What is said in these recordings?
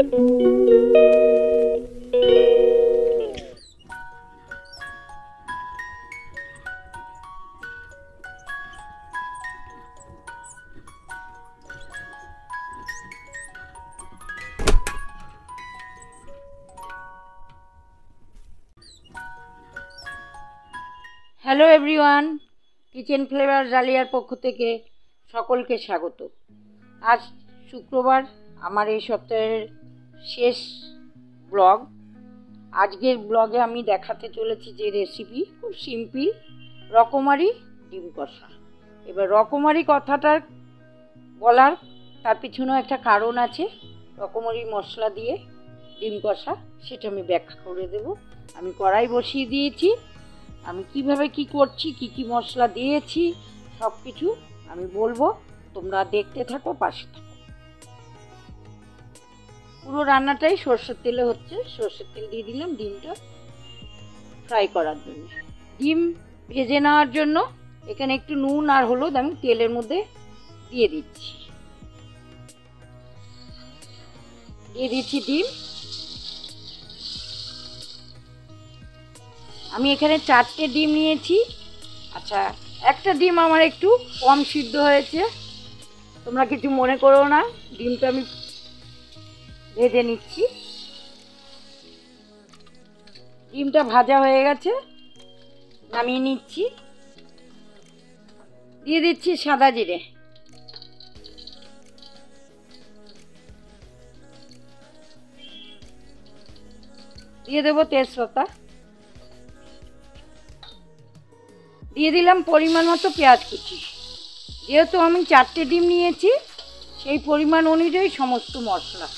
Hello everyone, kitchen flavour জালিয়ার পক্ষ থেকে সকলকে স্বাগত। আজ শুক্রবার, আমার এই সপ্তাহের শেষ ব্লগ। আজকের ব্লগে আমি দেখাতে চলেছি যে রেসিপি খুব সিম্পল, রকমারি ডিম কষা। এবার রকমারি কথাটা বলার তার পিছনেও একটা কারণ আছে। রকমারি মশলা দিয়ে ডিম কষা, সেটা আমি ব্যাখ্যা করে দেব। আমি কড়াই বসিয়ে দিয়েছি, আমি কিভাবে কি করছি, কি কি মশলা দিয়েছি, সব কিছু আমি বলবো। তোমরা দেখতে থাকো, পাশে থাকো। পুরো রান্নাটাই সর্ষের তেলে হচ্ছে। সর্ষের তেল দিয়ে দিলাম ডিমটা ফ্রাই করার জন্য। ডিম ভেজে নেওয়ার জন্য এখানে একটু নুন আর হলুদ আমি তেলের মধ্যে দিয়ে দিচ্ছি। দিয়ে দিচ্ছি ডিম। আমি এখানে 4টে ডিম নিয়েছি। আচ্ছা, একটা ডিম আমার একটু কম সিদ্ধ হয়েছে, তোমরা কিছু মনে করো না। ডিমটা আমি ভেজে নিচ্ছি। ডিমটা ভাজা হয়ে গেছে, নামিয়ে নিচ্ছি। দিয়ে দিচ্ছি সাদা জিরে, দিয়ে দেবো তেজপাতা, দিয়ে দিলাম পরিমাণ মতো পেঁয়াজ কুচি। যেহেতু আমি 4টে ডিম নিয়েছি, সেই পরিমাণ অনুযায়ী সমস্ত মশলা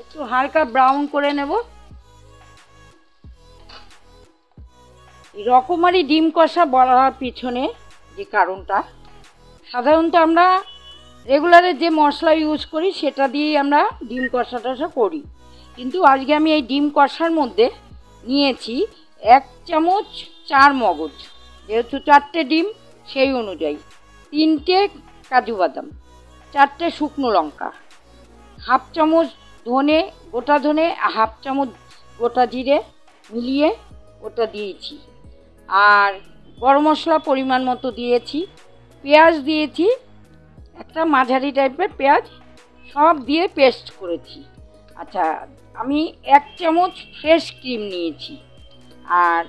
একটু হালকা ব্রাউন করে নেব। রকমারি ডিম কষা বলার পিছনে যে কারণটা, সাধারণত আমরা রেগুলারে যে মশলা ইউজ করি সেটা দিয়েই আমরা ডিম কষাটা করি, কিন্তু আজকে আমি এই ডিম কষার মধ্যে নিয়েছি 1 চামচ চার মগজ। যেহেতু 4টে ডিম, সেই অনুযায়ী 3টে কাজু বাদাম, 4টে শুকনো লঙ্কা, হাফ চামচ ধনে, গোটা ধনে, হাফ চামচ গোটা জিরে মিলিয়ে ওটা দিয়েছি। আর গরম মশলা পরিমাণ মতো দিয়েছি। পেঁয়াজ দিয়েছি, একটা মাঝারি টাইপের পেঁয়াজ, সব দিয়ে পেস্ট করেছি। আচ্ছা, আমি 1 চামচ ফ্রেশ ক্রিম নিয়েছি, আর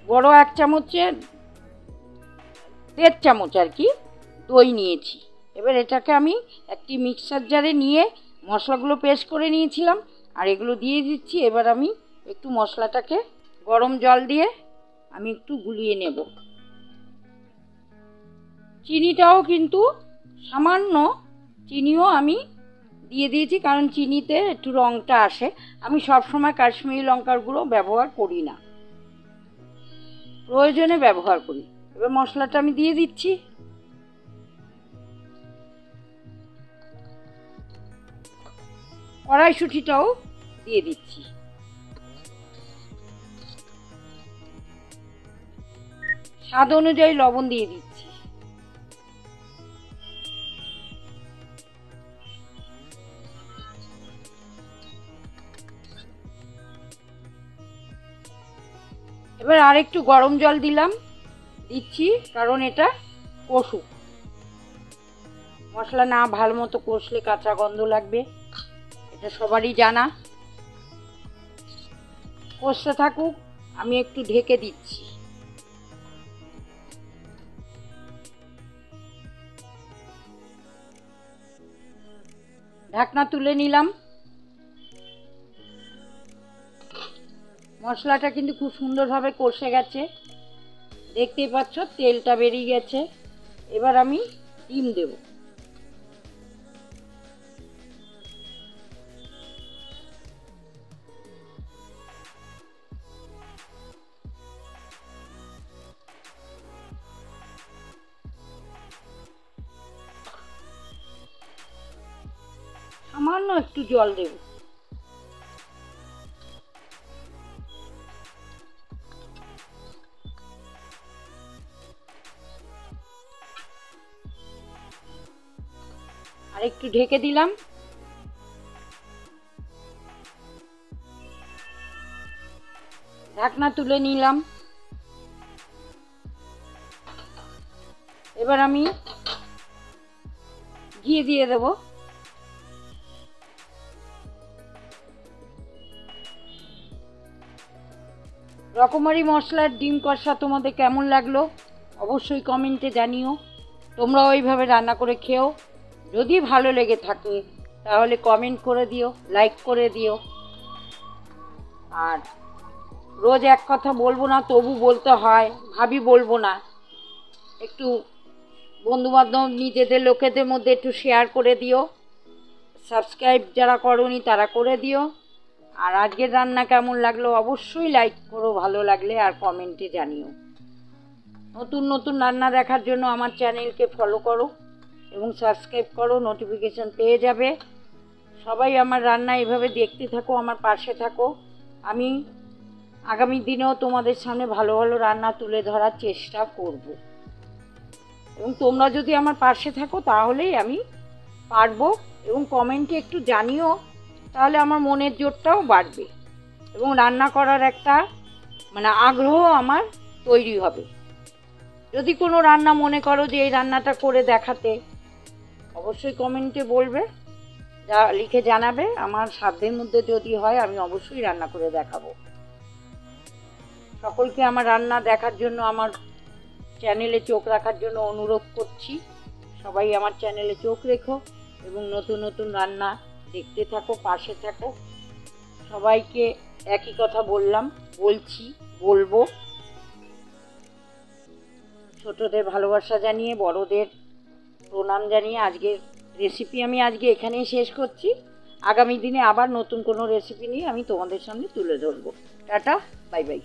বড় 1 চামচের 1.5 চামচ আর কি দই নিয়েছি। এবার এটাকে আমি একটি মিক্সার জারে নিয়ে মশলাগুলো পেস্ট করে নিয়েছিলাম, আর এগুলো দিয়ে দিচ্ছি। এবার আমি একটু মশলাটাকে গরম জল দিয়ে আমি একটু গুলিয়ে নেব। চিনিটাও কিন্তু সামান্য চিনিও আমি দিয়ে দিয়েছি, কারণ চিনিতে একটু রঙটা আসে। আমি সবসময় কাশ্মীরি লঙ্কার গুঁড়ো ব্যবহার করি না, প্রয়োজনে ব্যবহার করি। এবার মশলাটা আমি দিয়ে দিচ্ছি। কড়াইশুঁটিটাও দিয়ে দিচ্ছি। স্বাদ অনুযায়ী লবণ দিয়ে দিচ্ছি। এবার আরেকটু গরম জল দিচ্ছি, কারণ এটা কষুক। মশলা না ভালো মতো কষলে কাঁচা গন্ধ লাগবে, এটা সবারই জানা। কষতে থাকুক, আমি একটু ঢেকে দিচ্ছি। ঢাকনা তুলে নিলাম। মশলাটা কিন্তু খুব সুন্দরভাবে কষে গেছে, দেখতেই পাচ্ছ তেলটা বেরিয়ে গেছে। এবার আমি ডিম দেব। সামান্য একটু জল দেব। আর একটু ঢেকে দিলাম। ঢাকনা তুলে নিলাম। এবার আমি ঘি দিয়ে দেব। রকমারি মশলার ডিম কষা তোমাদের কেমন লাগলো অবশ্যই কমেন্টে জানিও। তোমরাও ওইভাবে রান্না করে খেও। যদি ভালো লেগে থাকে তাহলে কমেন্ট করে দিও, লাইক করে দিও। আর রোজ এক কথা বলবো না, তবু বলতে হয়, ভাবি বলবো না, একটু বন্ধুবান্ধব নিজেদের লোকেদের মধ্যে একটু শেয়ার করে দিও। সাবস্ক্রাইব যারা করোনি তারা করে দিও। আর আজকের রান্না কেমন লাগলো অবশ্যই লাইক করো ভালো লাগলে, আর কমেন্টে জানিও। নতুন নতুন রান্না দেখার জন্য আমার চ্যানেলকে ফলো করো এবং সাবস্ক্রাইব করো, নোটিফিকেশান পেয়ে যাবে। সবাই আমার রান্না এভাবে দেখতে থাকো, আমার পাশে থাকো। আমি আগামী দিনেও তোমাদের সামনে ভালো ভালো রান্না তুলে ধরার চেষ্টা করব। এবং তোমরা যদি আমার পাশে থাকো তাহলেই আমি পারবো। এবং কমেন্টে একটু জানিও, তাহলে আমার মনের জোরটাও বাড়বে এবং রান্না করার একটা আগ্রহ আমার তৈরি হবে। যদি কোনো রান্না মনে করো যে এই রান্নাটা করে দেখাতে, অবশ্যই কমেন্টে বলবে, যা লিখে জানাবে। আমার সাধ্যের মধ্যে যদি হয় আমি অবশ্যই রান্না করে দেখাবো। সকলকে আমার রান্না দেখার জন্য, আমার চ্যানেলে চোখ রাখার জন্য অনুরোধ করছি। সবাই আমার চ্যানেলে চোখ রেখো এবং নতুন নতুন রান্না দেখতে থাকো, পাশে থাকো। সবাইকে একই কথা বললাম, বলবো। ছোটদের ভালোবাসা জানিয়ে, বড়দের প্রণাম জানিয়ে আজকের রেসিপি আমি আজকে এখানেই শেষ করছি। আগামী দিনে আবার নতুন কোনো রেসিপি নিয়ে আমি তোমাদের সামনে তুলে ধরবো। Tata, bye bye.